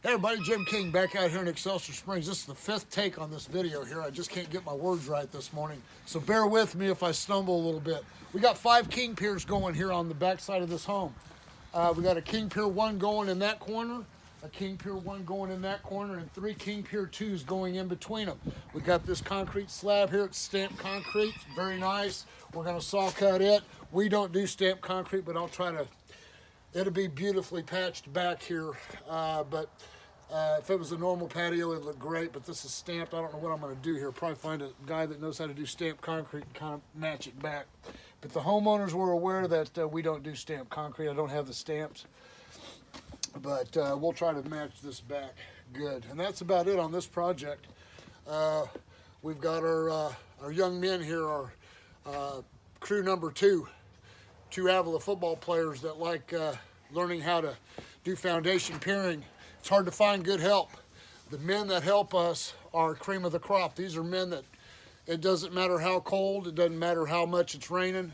Hey everybody, Jim King back out here in Excelsior Springs. This is the 5th take on this video here. I just can't get my words right this morning, so bear with me if I stumble a little bit. We got 5 King Piers going here on the back side of this home. We got a King Pier 1 going in that corner, a King Pier 1 going in that corner, and 3 King Pier 2s going in between them. We got this concrete slab here. It's stamped concrete, very nice. We're going to saw cut it. We don't do stamped concrete, but I'll try to. It'll be beautifully patched back here, but if it was a normal patio, it'd look great, but this is stamped. I don't know what I'm going to do here. Probably find a guy that knows how to do stamped concrete and kind of match it back. But the homeowners were aware that we don't do stamped concrete. I don't have the stamps, but we'll try to match this back good. And that's about it on this project. We've got our young men here, our crew number 2 Avila football players that like learning how to do foundation piering. It's hard to find good help. The men that help us are cream of the crop. These are men that it doesn't matter how cold, it doesn't matter how much it's raining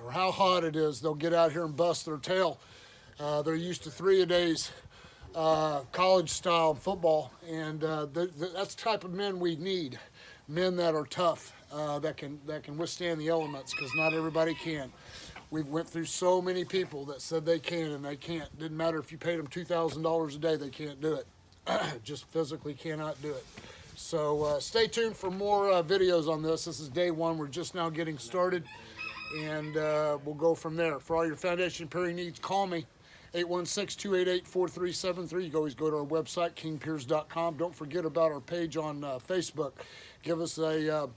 or how hot it is, they'll get out here and bust their tail. They're used to 3-a-days college style football, and that's the type of men we need. Men that are tough, that can withstand the elements, because not everybody can. We've went through so many people that said they can and they can't. Didn't matter if you paid them $2,000 a day, they can't do it. Just physically cannot do it. So stay tuned for more videos on this. This is day 1. We're just now getting started, and we'll go from there. For all your foundation piering needs, call me, 816-288-4373. You can always go to our website, kingpiers.com. Don't forget about our page on Facebook. Give us a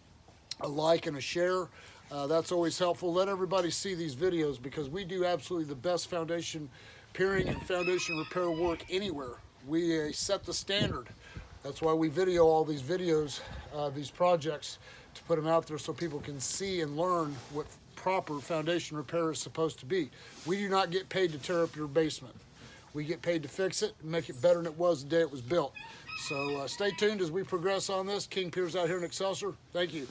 like and a share. That's always helpful. Let everybody see these videos, because we do absolutely the best foundation piering and foundation repair work anywhere. We set the standard. That's why we video all these videos, these projects, to put them out there so people can see and learn what proper foundation repair is supposed to be. We do not get paid to tear up your basement. We get paid to fix it and make it better than it was the day it was built. So stay tuned as we progress on this. King Piers out here in Excelsior. Thank you.